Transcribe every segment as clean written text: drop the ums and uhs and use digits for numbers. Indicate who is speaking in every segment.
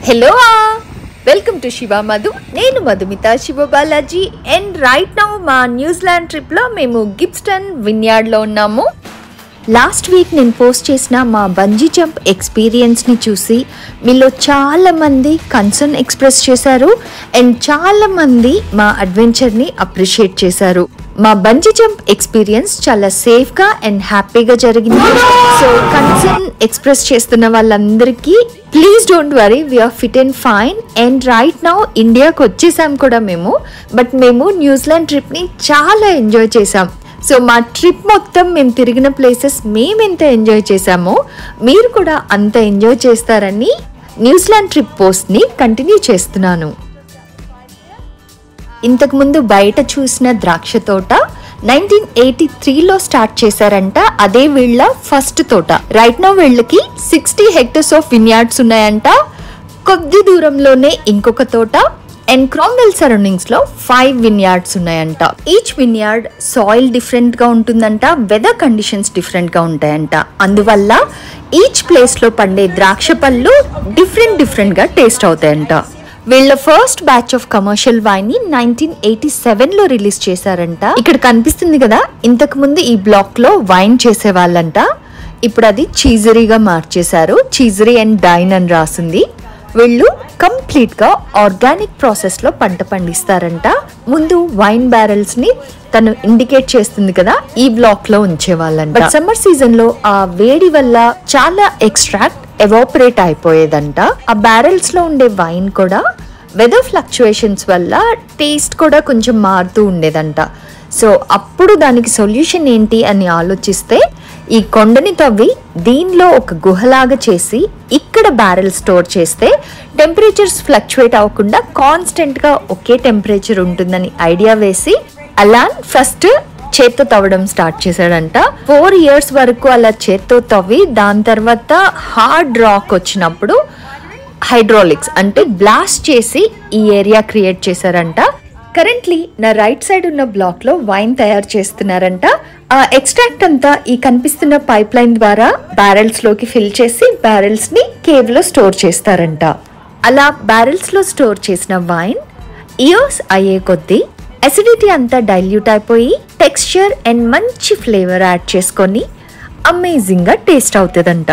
Speaker 1: Hello, welcome to Shiva Madhu. Nenu Madhumita Shiva Balaji and right now ma New Zealand trip lo memu Gibston Vineyard lo unnamu. Last week నేను post చేసిన మా bungee jump ఎక్స్పీరియన్స్ని చూసి మీలో చాలామంది concern express చేశారు and చాలామంది మా అడ్వెంచర్ని అప్రిషియేట్ చేశారు. మా బంజీ జంప్ ఎక్స్పీరియన్స్ చాలా సేఫ్గా అండ్ హ్యాపీగా జరిగింది. సో కన్సర్న్ ఎక్స్ప్రెస్ చేస్తున్న వాళ్ళందరికీ please don't worry, we are fit and fine and right now ఇండియాకి వచ్చేసాం కూడా మేము. బట్ మేము న్యూజిలాండ్ ట్రిప్ని చాలా ఎంజాయ్ చేసాం. సో మా ట్రిప్ మొత్తం మేము తిరిగిన ప్లేసెస్ మేము ఎంత ఎంజాయ్ చేసామో మీరు కూడా అంత ఎంజాయ్ చేస్తారని న్యూజిలాండ్ ట్రిప్ పోస్ట్ని కంటిన్యూ చేస్తున్నాను. ఇంతకుముందు బయట చూసిన ద్రాక్ష తోట 1983లో స్టార్ట్ చేశారంట. అదే వీళ్ళ ఫస్ట్ తోట. రైట్ నౌ వీళ్ళకి 60 hectares ఆఫ్ విన్యార్డ్స్ ఉన్నాయంట. కొద్ది దూరంలోనే ఇంకొక తోట అండ్ క్రామ్వెల్ సరౌండింగ్స్ లో 5 విన్యార్డ్స్ ఉన్నాయంట. ఈచ్ విన్యార్డ్ సాయిల్ డిఫరెంట్ గా ఉంటుందంట, వెదర్ కండిషన్స్ డిఫరెంట్ గా ఉంటాయంట. అందువల్ల ఈచ్ ప్లేస్ లో పండే ద్రాక్ష పళ్ళు డిఫరెంట్ గా టేస్ట్ అవుతాయంట. వీళ్ళ first batch of commercial wine ని 1987లో రిలీజ్ చేశారంట. ఇక్కడ కనిపిస్తుంది కదా, ఇంతకు ముందు ఈ బ్లాక్ లో వైన్ చేసే వాళ్ళంట. ఇప్పుడు అది చీజరీగా మార్చేశారు. చీజరీ అండ్ డైన్ అని రాసింది. వీళ్ళు కంప్లీట్ గా ఆర్గానిక్ ప్రాసెస్ లో పంట పండిస్తారంట. ముందు వైన్ బ్యారెల్స్ ని తను ఇండికేట్ చేస్తుంది కదా, ఈ బ్లాక్ లో ఉంచేవాళ్ళంట. బట్ సమ్మర్ సీజన్ లో ఆ వేడి వల్ల చాలా ఎక్స్ట్రాక్ట్ ఎవాపరేట్ అయిపోయేదంట. ఆ బ్యారెల్స్ లో ఉండే వైన్ కూడా వెదర్ ఫ్లక్చుయేషన్స్ వల్ల టేస్ట్ కూడా కొంచెం మారుతూ ఉండేదంట. సో అప్పుడు దానికి సొల్యూషన్ ఏంటి అని ఆలోచిస్తే ఈ కొండని తవ్వి దీనిలో ఒక గుహలాగా చేసి ఇక్కడ బ్యారెల్ స్టోర్ చేస్తే టెంపరేచర్స్ ఫ్లక్చుయేట్ అవ్వకుండా కాన్స్టెంట్ గా ఒకే టెంపరేచర్ ఉంటుందని ఐడియా వేసి అలాన్ ఫస్ట్ చేత్తో తవ్వడం స్టార్ట్ చేశాడంట. 4 years వరకు అలా చేత్తో తవ్వి దాని తర్వాత హార్డ్ రాక్ వచ్చినప్పుడు హైడ్రాలిక్స్ అంటే బ్లాస్ట్ చేసి ఈ ఏరియా క్రియేట్ చేశారంట. కరెంట్లీ నా రైట్ సైడ్ ఉన్న బ్లాక్ లో వైన్ తయారు చేస్తున్నారంట. ఆ ఎక్స్ట్రాక్ట్ అంతా ఈ కనిపిస్తున్న పైప్ లైన్ ద్వారా బ్యారెల్స్ లోకి ఫిల్ చేసి బ్యారెల్స్ ని కేవ్ లో స్టోర్ చేస్తారంట. అలా బ్యారెల్స్ లో స్టోర్ చేసిన వైన్ ఇయర్స్ అయ్యే కొద్దీ అసిడిటీ అంతా డైల్యూట్ అయిపోయి టెక్స్చర్ అండ్ మంచి ఫ్లేవర్ యాడ్ చేసుకొని అమేజింగ్ గా టేస్ట్ అవుతుందంట.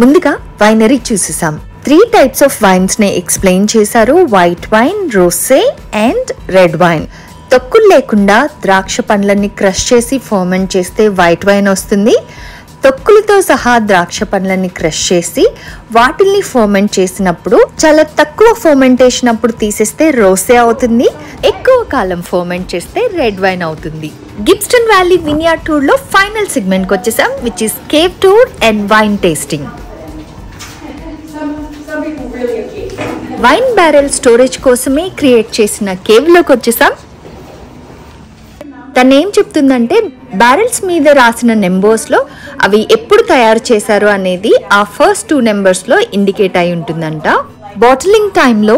Speaker 1: ముందుగా వైనరీ చూసేసాం. 3 types ఆఫ్ వైన్స్ ని ఎక్స్ప్లెయిన్ చేశారు. White wine, rose and red wine. తొక్కులు లేకుండా ద్రాక్ష పండ్లని క్రష్ చేసి ఫర్మెంట్ చేస్తే వైట్ వైన్ వస్తుంది. తొక్కులతో సహా ద్రాక్ష పండ్లని క్రష్ చేసి వాటిల్ని ఫర్మెంట్ చేసినప్పుడు చాలా తక్కువ ఫర్మెంటేషన్ అప్పుడు తీసేస్తే రోసే అవుతుంది. ఎక్కువ కాలం ఫర్మెంట్ చేస్తే రెడ్ వైన్ అవుతుంది. గిబ్స్టన్ వ్యాలీ వినియార్డ్ టూర్ లో ఫైనల్ సెగ్మెంట్ కి వచ్చేసాం, which is cave tour and wine tasting. Wine barrel storage కోసమే క్రియేట్ చేసిన కేవ్ లోకి వచ్చేసాం. తను ఏం చెప్తుందంటే బ్యారెల్స్ మీద రాసిన నెంబర్స్ లో అవి ఎప్పుడు తయారు చేశారు అనేది ఆ ఫస్ట్ 2 numbers లో ఇండికేట్ అయి ఉంటుందంట. బాటిలింగ్ టైంలో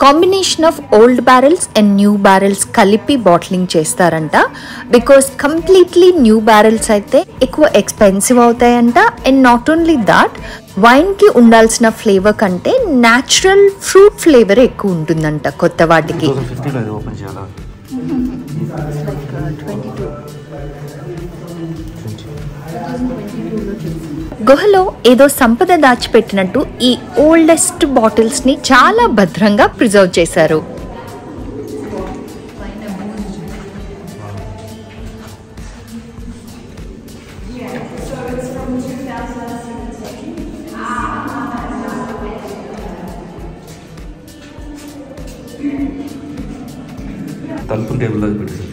Speaker 1: combination of old barrels and new barrels కలిపి బాటిలింగ్ చేస్తారంట. బికాస్ కంప్లీట్లీ న్యూ బ్యారెల్స్ అయితే ఎక్కువ ఎక్స్పెన్సివ్ అవుతాయంట. And not only that, wine కి ఉండాల్సిన ఫ్లేవర్ కంటే న్యాచురల్ ఫ్రూట్ ఫ్లేవర్ ఎక్కువ ఉంటుందంట కొత్త వాటికి. గుహలో ఏదో సంపద దాచిపెట్టినట్టు ఈ ఓల్డెస్ట్ బాటిల్స్ ని చాలా భద్రంగా ప్రిజర్వ్ చేశారు.
Speaker 2: తలుపు టేబుల్లో పెట్టేసారు.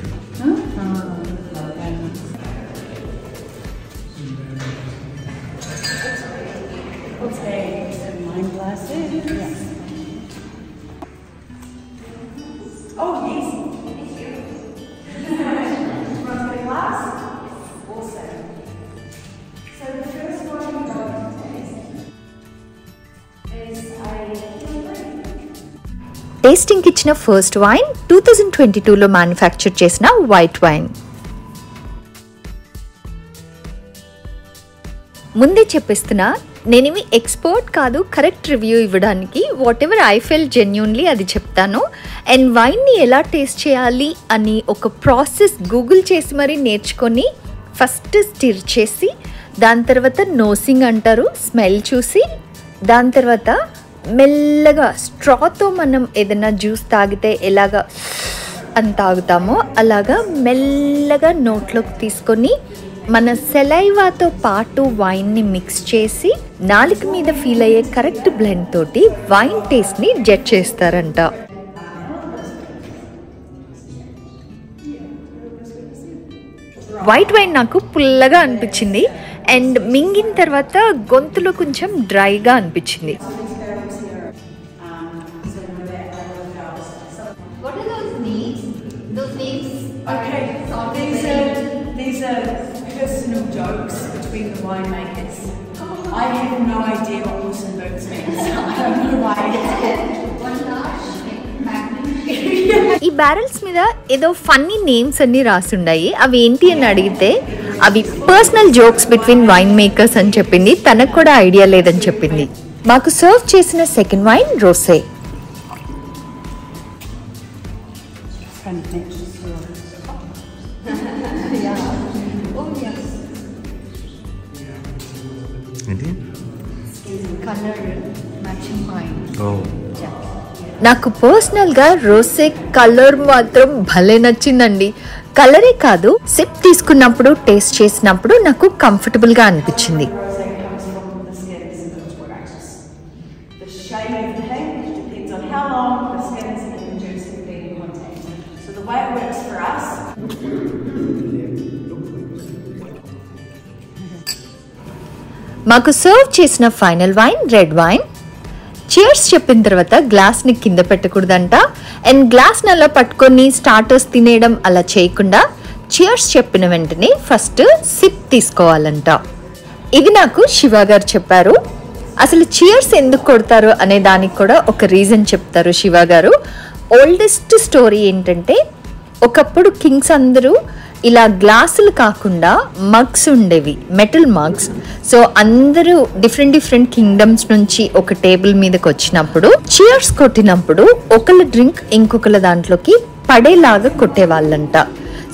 Speaker 1: టేస్టింగ్ ఇచ్చిన ఫస్ట్ వైన్ 2022లో మ్యానుఫ్యాక్చర్ చేసిన వైట్ వైన్. ముందే చెప్పేస్తున్నా, నేనేమి ఎక్స్పర్ట్ కాదు కరెక్ట్ రివ్యూ ఇవ్వడానికి. Whatever I felt genuinely అది చెప్తాను. అండ్ వైన్ని ఎలా టేస్ట్ చేయాలి అని ఒక ప్రాసెస్ గూగుల్ చేసి మరీ నేర్చుకొని ఫస్ట్ స్టిర్ చేసి దాని తర్వాత నోసింగ్ అంటారు, స్మెల్ చూసి దాని తర్వాత మెల్లగా స్ట్రాతో మనం ఏదైనా జ్యూస్ తాగితే ఎలాగా అని తాగుతామో అలాగా మెల్లగా నోట్లోకి తీసుకొని మన సెలైవాతో పాటు వైన్ని మిక్స్ చేసి నాలుక మీద ఫీల్ అయ్యే కరెక్ట్ బ్లెండ్ తోటి వైన్ టేస్ట్ని జడ్జ్ చేస్తారంట. వైట్ వైన్ నాకు పుల్లగా అనిపించింది అండ్ మింగిన తర్వాత గొంతులో కొంచెం డ్రైగా అనిపించింది.
Speaker 3: These are personal jokes between the winemakers. I have no idea what Puss in Boots means. I don't know why it's
Speaker 1: ఈ బ్యారెల్స్ మీద ఏదో ఫన్నీ నేమ్స్ అన్ని రాసుండాయి. అవి ఏంటి అని అడిగితే అవి personal jokes between wine makers అని చెప్పింది. తనకు కూడా ఐడియా లేదని చెప్పింది. మాకు సర్వ్ చేసిన సెకండ్ వైన్ రోసే. నాకు పర్సనల్గా రోసే కలర్ మాత్రం భలే నచ్చిందండి. కలరే కాదు, సిప్ తీసుకున్నప్పుడు టేస్ట్ చేసినప్పుడు నాకు కంఫర్టబుల్గా అనిపించింది. మాకు సర్వ్ చేసిన final wine red wine. Cheers చెప్పిన తర్వాత గ్లాస్ని కింద పెట్టకూడదంట. అండ్ గ్లాస్ని అలా పట్టుకొని స్టార్టర్స్ తినేయడం అలా చేయకుండా చియర్స్ చెప్పిన వెంటనే ఫస్ట్ సిప్ తీసుకోవాలంట. ఇది నాకు శివ గారు చెప్పారు. అసలు చియర్స్ ఎందుకు కొడతారు అనే దానికి కూడా ఒక రీజన్ చెప్తారు శివ గారు. ఓల్డెస్ట్ స్టోరీ ఏంటంటే ఒకప్పుడు కింగ్స్ అందరూ ఇలా గ్లాసులు కాకుండా మగ్స్ ఉండేవి, మెటల్ మగ్స్. సో అందరూ డిఫరెంట్ కింగ్డమ్స్ నుంచి ఒక టేబుల్ మీదకి వచ్చినప్పుడు చియర్స్ కొట్టినప్పుడు ఒకళ్ళ డ్రింక్ ఇంకొకళ్ళ దాంట్లోకి పడేలాగా కొట్టేవాళ్ళంట.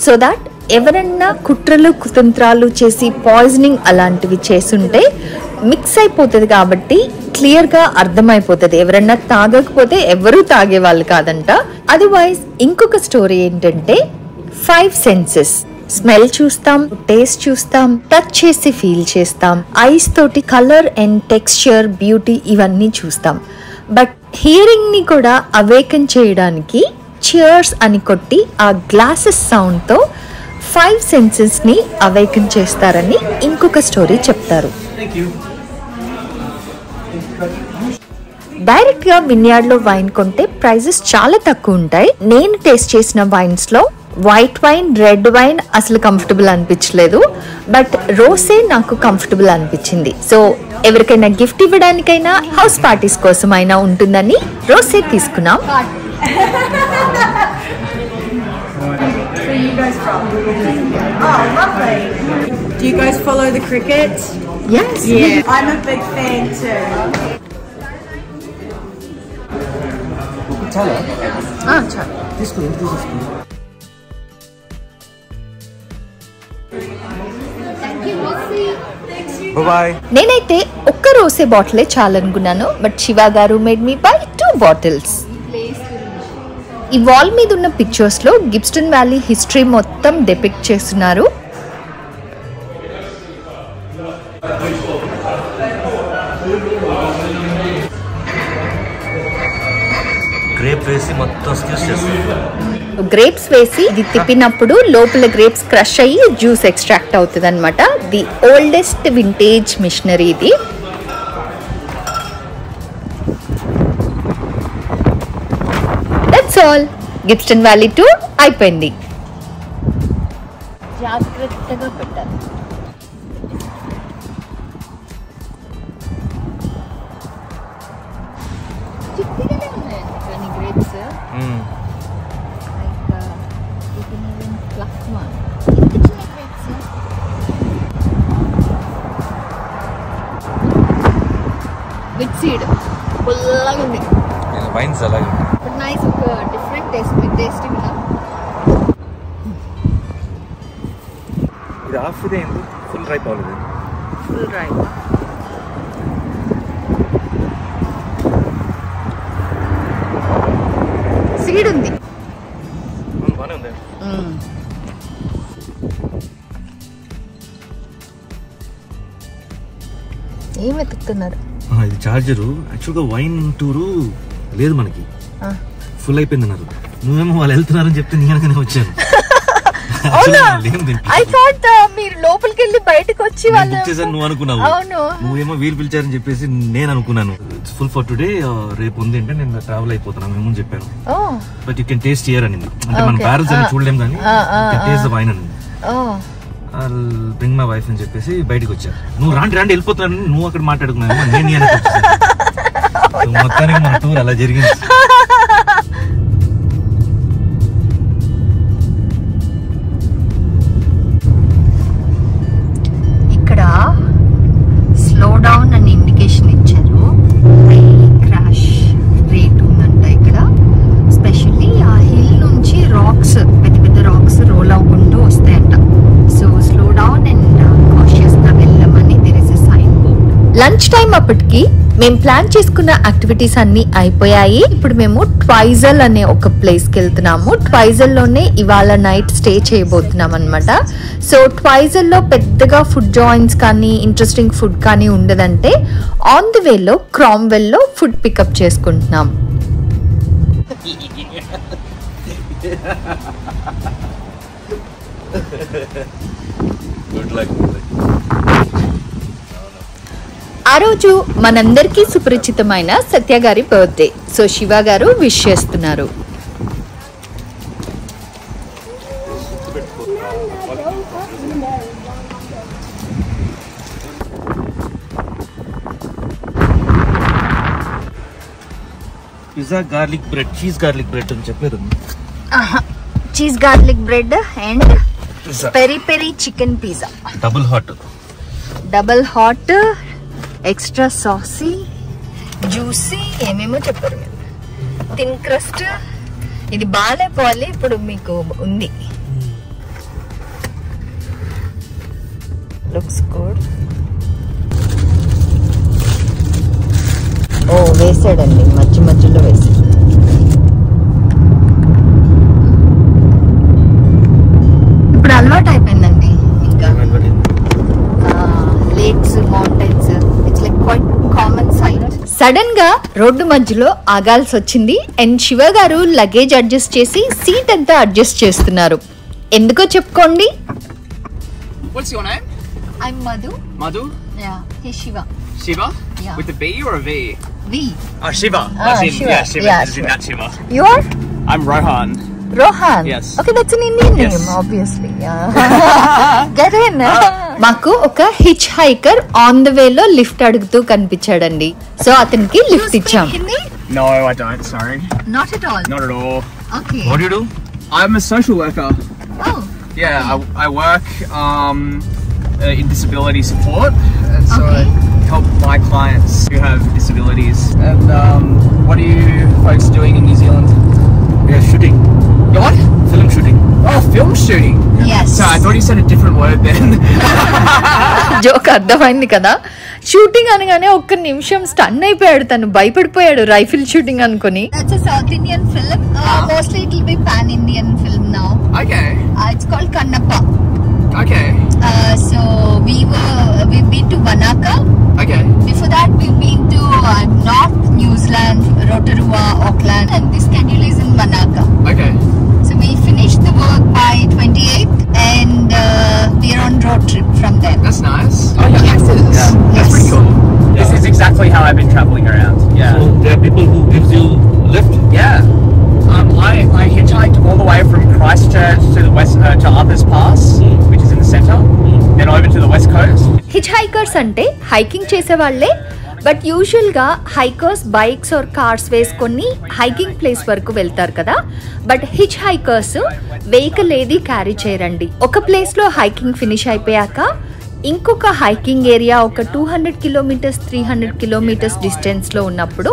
Speaker 1: సో దాట్ ఎవరన్నా కుట్రలు కుతంత్రాలు చేసి పాయిజనింగ్ అలాంటివి చేసుంటే మిక్స్ అయిపోతుంది కాబట్టి క్లియర్గా అర్థమైపోతుంది. ఎవరన్నా తాగకపోతే ఎవరూ తాగేవాళ్ళు కాదంట. అదర్వైజ్ ఇంకొక స్టోరీ ఏంటంటే 5 సెన్సెస్. స్మెల్ చూస్తాం, టేస్ట్ చూస్తాం, టచ్ చేసి ఫీల్ చేస్తాం, ఐస్ తోటి కలర్ అండ్ టెక్స్చర్, బ్యూటీ ఇవన్నీ చూస్తాం. బట్ హియరింగ్ ని కూడా అవేకన్ చేయడానికి చియర్స్ అని కొట్టి ఆ గ్లాసెస్ సౌండ్ తో 5 సెన్సెస్ ని అవేకన్ చేస్తారని ఇంకొక స్టోరీ చెప్తారు. డైరెక్ట్ గా విన్యార్డ్ లో వైన్ కొంటే ప్రైజెస్ చాలా తక్కువ ఉంటాయి. నేను టేస్ట్ చేసిన వైన్స్ లో వైట్ వైన్, రెడ్ వైన్ అసలు కంఫర్టబుల్ అనిపించలేదు. బట్ రోసే నాకు కంఫర్టబుల్ అనిపించింది. సో ఎవరికైనా గిఫ్ట్ ఇవ్వడానికైనా హౌస్ పార్టీస్ కోసం అయినా ఉంటుందని రోసే తీసుకున్నాం.
Speaker 3: Do you guys follow the cricket?
Speaker 1: Yes.
Speaker 3: Yeah, I'm a big fan too.
Speaker 2: చాలా
Speaker 1: చాలు.
Speaker 2: తీసుకో. బాయ్.
Speaker 1: నేనైతే ఒక్క రోసే బాటిలే చాలనుకున్నాను. బట్ శివ గారు మేడ్ మీ బై 2 బాటిల్స్. ఈ వాల్ మీద ఉన్న పిక్చర్స్ లో గిబ్స్టన్ వ్యాలీ హిస్టరీ మొత్తం డెపిక్ట్ చేస్తున్నారు.
Speaker 2: గ్రేప్ వేసి మొత్తం స్క్యూజ్ చేస్తారు.
Speaker 1: గ్రేప్స్ వేసి ఇది తిప్పినప్పుడు లోపల గ్రేప్స్ క్రష్ అయ్యి జ్యూస్ ఎక్స్ట్రాక్ట్ అవుతుంది అనమాట. ది ఓల్డెస్ట్ వింటేజ్ మిషనరీ ఇది. That's all. Gibbston Valley tour అయిపోయింది. జాగ్రత్తగా పెట్టాలి. చిక్కగానే ఉన్నాయండి కానీ గ్రేప్స్. విత్ సీడ్ పుల్లగా ఉంది.
Speaker 2: వైన్స్ అలాగే
Speaker 1: బట్ నైస్, ఒక డిఫరెంట్ టేస్ట్. విత్ టేస్టింగ్
Speaker 2: ఇది హాఫ్ ఇదే ఏంటి, ఫుల్ రైప్ అవ్వలేదు.
Speaker 1: Full ripe. సీడ్ ఉంది.
Speaker 2: బాగానే ఉంది.
Speaker 1: ఏం వెతుకుతున్నారు?
Speaker 2: ఇది చార్జరు. యాక్చువల్గా వైన్ టూరు లేదు మనకి, ఫుల్ అయిపోయింది అన్నారు. నువ్వేమో వాళ్ళు వెళ్తున్నారని చెప్తే నేను వచ్చాను.
Speaker 1: I thought మీరు లోపలికి వెళ్ళి బయటకు వచ్చి వాళ్ళు
Speaker 2: బుక్ చేశాను నువ్వు అనుకున్నావు. నువ్వేమో వీలు పిలిచారని చెప్పేసి నేను అనుకున్నాను. ఇట్స్ ఫుల్ ఫర్ టుడే, రేపు ఉంది అంటే నేను ట్రావెల్ అయిపోతున్నాను మేము చెప్పాను. But you can taste here అని. అంటే మన ప్యారెంట్స్ అని చూడలేం కానీ టేస్ట్ ద వైన్ అని. బ్రింగ్ మై వైఫ్ అని చెప్పేసి బయటకు వచ్చారు. నువ్వు రాండి వెళ్ళిపోతున్నాను, నువ్వు అక్కడ మాట్లాడుకున్నావు, నేను మొత్తానికి మన టూర్ అలా జరిగింది.
Speaker 1: ఇక్కడ స్లో డౌన్ అని ఇండికేషన్ ఇచ్చారు. క్రాష్ రేట్ ఉందంట ఇక్కడ. స్పెషల్లీ ఆ హిల్ నుంచి రాక్స్, పెద్ద పెద్ద రాక్స్ రోల్ అవ్వకుంటూ వస్తాయంట. So slow down and cautious గా వెళ్ళమని there is a sign board. Lunch time అప్పటికి మేము ప్లాన్ చేసుకున్న యాక్టివిటీస్ అన్ని అయిపోయాయి. ఇప్పుడు మేము ట్వైజల్ అనే ఒక ప్లేస్ కి వెళ్తున్నాము. ట్వైజల్ లోనే ఇవాళ నైట్ స్టే చేయబోతున్నాం అనమాట. సో ట్వైజల్ లో పెద్దగా ఫుడ్ జాయింట్స్ కానీ ఇంట్రెస్టింగ్ ఫుడ్ కానీ ఉండదంటే ఆన్ ది వేలో క్రామ్వెల్ లో ఫుడ్ పికప్ చేసుకుంటున్నాం. ఆ రోజు మనందరికీ సుపరిచితమైన సత్య గారి బర్త్డే. సో శివ గారు విష్ చేస్తున్నారు.
Speaker 2: Pizza garlic bread, cheese garlic bread అని చెప్పారు.
Speaker 1: Cheese garlic bread and peri peri chicken pizza, double hot extra sassy juicy ఏమేమో చెప్పారు మీరు. Thin crust. ఇది బాగాలేపోవాలి, ఇప్పుడు మీకు ఉంది. Looks good. ఓ వేసాడండి, మధ్య మధ్యలో వేసాడు. ఇప్పుడు అలవాటు అయిపోయిందండి. ఇంకా lakes, mountains, it's like quite common sight. Sudden గా రోడ్డు మధ్యలో ఆగాల్సి వచ్చింది. అండ్ శివ గారు లగేజ్ అడ్జస్ట్ చేసి సీట్ అంతా అడ్జస్ట్ చేస్తున్నారు. ఎందుకో చెప్పుకోండి.
Speaker 4: What's your name?
Speaker 1: I'm Madhu.
Speaker 4: Madhu?
Speaker 1: Yeah, he's Shiva.
Speaker 4: Shiva?
Speaker 1: Yeah.
Speaker 4: With a B or a V?
Speaker 1: V.
Speaker 4: Oh, Shiva.
Speaker 1: Shiva.
Speaker 4: Yeah, Shiva.
Speaker 1: Yeah,
Speaker 4: As in that Shiva.
Speaker 1: You are?
Speaker 4: I'm Rohan.
Speaker 1: Rohan.
Speaker 4: Yes.
Speaker 1: Okay, that's an Indian
Speaker 4: Yes.
Speaker 1: name, obviously. Yeah. Get in. మాకు ఒక which hiker on the way లో lift అడుగుతూ కనిపించాడండి. So అతనికి lift ఇచ్చాం.
Speaker 4: No, I don't. Sorry.
Speaker 1: Not at all.
Speaker 4: Not at all.
Speaker 1: Okay.
Speaker 2: What do you do?
Speaker 4: I'm a social worker.
Speaker 1: Oh.
Speaker 4: Yeah, I work in disability support, and so
Speaker 1: Okay.
Speaker 4: I help my clients who have disabilities. And what are you folks doing in New Zealand?
Speaker 2: We are shooting.
Speaker 4: You what?
Speaker 2: Film shooting.
Speaker 4: Oh, film shooting.
Speaker 1: Yes.
Speaker 4: So I thought you said a different word then.
Speaker 1: Joke అర్థమైంది కదా. Shooting అనగానే ఒక్క నిమిషం stun అయిపోయాడు, తను భయపడిపోయాడు rifle shooting అనుకుని. That's a South Indian film. Mostly it will be pan Indian film now.
Speaker 4: Okay.
Speaker 1: It's called Kannappa.
Speaker 4: Okay.
Speaker 1: So we've been to Wanaka.
Speaker 4: Okay.
Speaker 1: Before that we've been to North New Zealand, Rotorua, Auckland, and this schedule is in Wanaka.
Speaker 4: Okay.
Speaker 1: So we finished the work by 28th and we are on road trip from there.
Speaker 4: That's nice. Oh, yeah.
Speaker 1: Yes.
Speaker 4: Yeah. That's
Speaker 1: Yes.
Speaker 4: pretty cool. This is exactly how I've been traveling around. Yeah.
Speaker 2: So there are people who gives you lift.
Speaker 4: Yeah. I hitchhiked all the way from Christchurch to the west to Arthur's Pass, which is in the centre, then over to the west coast.
Speaker 1: Which hikers అంటే hiking చేసే వాళ్ళే. But యూజువల్గా hikers bikes are cars వేసుకొని hiking place వరకు వెళ్తారు కదా. But which hikers vehicle ఏది carry చేయరండి. ఒక ప్లేస్లో హైకింగ్ ఫినిష్ అయిపోయాక ఇంకొక హైకింగ్ ఏరియా ఒక 200 కిలోమీటర్స్ 300 కిలోమీటర్స్ డిస్టెన్స్లో ఉన్నప్పుడు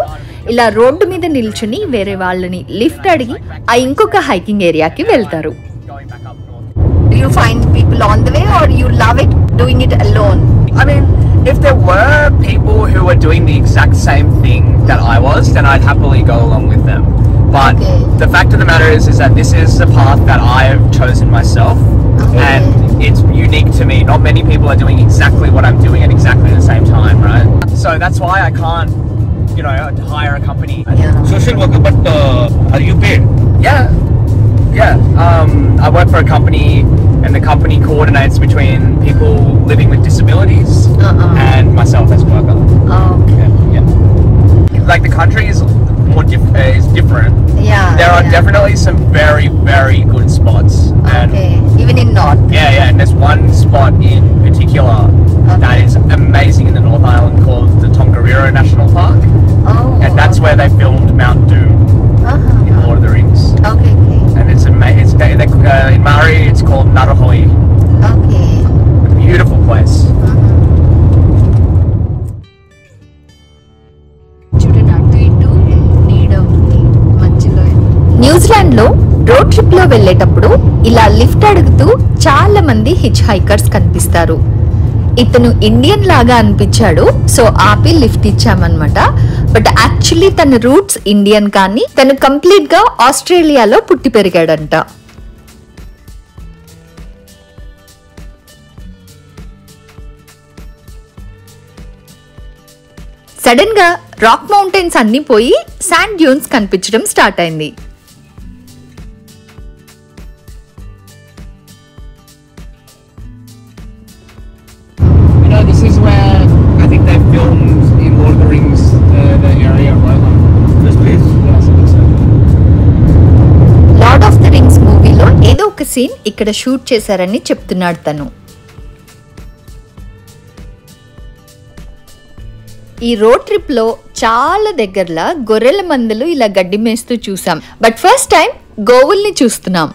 Speaker 1: ఇలా రోడ్డు మీద నిల్చుని వేరే వాళ్ళని లిఫ్ట్ అడిగి ఆ ఇంకొక హైకింగ్ ఏరియాకి వెళ్తారు. Do you find people on the way or you love it doing it alone?
Speaker 4: I mean, if there were people who were doing the exact same thing that I was, then I'd happily go along with them. But the fact of the matter is that this is the path that I have chosen myself, and it's unique to me. Not many people are doing exactly what I'm doing at exactly the same time, right? So that's why I can't, hire a company.
Speaker 2: Social worker, but are you paid?
Speaker 4: Yeah. I work for a company, and the company coordinates between people living with disabilities and myself as a worker. Yeah. Like the country is is different. There are definitely some very, very good spots.
Speaker 1: Even in North.
Speaker 4: Yeah. And there's one spot in particular that is amazing in the North Island called the Tongariro National Park. And that's where they filmed Mount Doom in Lord of the Rings. And it's amazing. In Maori, it's called Narahoe. A beautiful place.
Speaker 1: న్యూజిలాండ్లో road ట్రిప్లో వెళ్ళేటప్పుడు ఇలా lift అడుగుతూ చాలా మంది which hikers కనిపిస్తారు. ఇతను Indian లాగా అనిపించాడు, సో ఆపి లిఫ్ట్ ఇచ్చామన్నమాట. బట్ యాక్చువల్లీ తన రూట్స్ ఇండియన్, కానీ తను కంప్లీట్ గా ఆస్ట్రేలియాలో పుట్టి పెరిగాడంట. సడన్ గా రాక్ మౌంటైన్స్ అన్ని పోయి శాండ్ డ్యూన్స్ కనిపించడం స్టార్ట్ అయింది.
Speaker 4: This is where I think they filmed in Lord of the Rings, the area of Rohan.
Speaker 2: This place?
Speaker 4: Yes, I think so.
Speaker 1: Lord of the rings మూవీలో ఏదో ఒక scene ఇక్కడ shoot చేశారని చెప్తున్నాడు తను. ఈ రోడ్ ట్రిప్ లో చాలా దగ్గరలా గొర్రెల మందలు ఇలా గడ్డి మేస్తూ చూసాం. బట్ ఫస్ట్ టైం గోవుల్ని చూస్తున్నాం.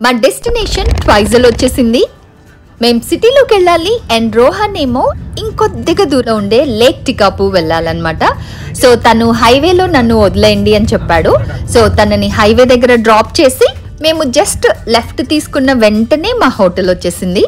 Speaker 1: మా డెస్టినేషన్ ట్వైజల్ వచ్చేసింది. మేము సిటీలోకి వెళ్ళాలి అండ్ రోహన్ ఏమో ఇంకొద్దిగా దూరం ఉండే లేక్ టికాపు వెళ్ళాలన్నమాట. సో తను హైవేలో నన్ను వదిలేయండి అని చెప్పాడు. సో తనని హైవే దగ్గర డ్రాప్ చేసి మేము జస్ట్ లెఫ్ట్ తీసుకున్న వెంటనే మా హోటల్ వచ్చేసింది.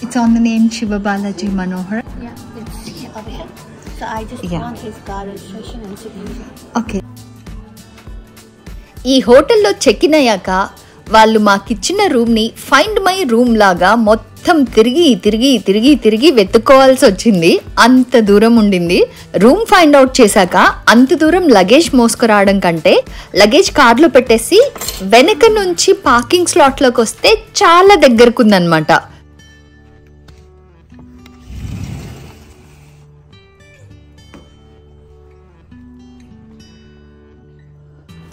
Speaker 1: It's on the name Shiva Balaji Manohar.
Speaker 5: Yeah, it's over here. So I just want his card registration and signature.
Speaker 1: Okay. ఈ హోటల్లో చెక్ ఇన్ అయ్యాక వాళ్ళు మాకిచ్చిన రూమ్ని ఫైండ్ మై రూమ్ లాగా మొత్తం తిరిగి వెతుక్కోవాల్సి వచ్చింది. అంత దూరం ఉండింది. రూమ్ ఫైండ్ అవుట్ చేశాక అంత దూరం లగేజ్ మోసుకురావడం కంటే లగేజ్ కార్లో పెట్టేసి వెనక నుంచి పార్కింగ్ స్లాట్లోకి వస్తే చాలా దగ్గరకుందనమాట.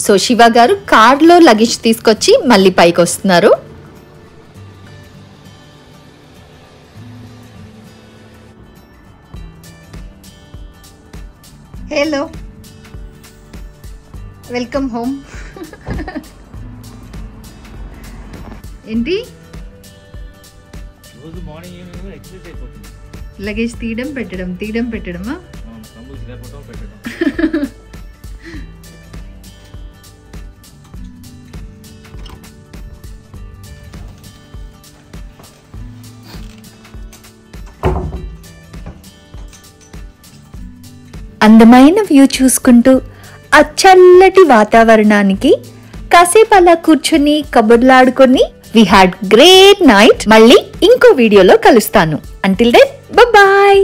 Speaker 1: సో శివ గారు కార్లో లగేజ్ తీసుకొచ్చి మళ్ళీ పైకి వస్తున్నారు. Hello, welcome home. ఏంటి లగేజ్ తీయడం పెట్టడమా? అందమైన వ్యూ చూసుకుంటూ ఆ చల్లటి వాతావరణానికి కాసేపు అలా కూర్చొని కబుర్లాడుకొని వి హ్యాడ్ గ్రేట్ నైట్. మళ్ళీ ఇంకో వీడియోలో కలుస్తాను. Until then bye.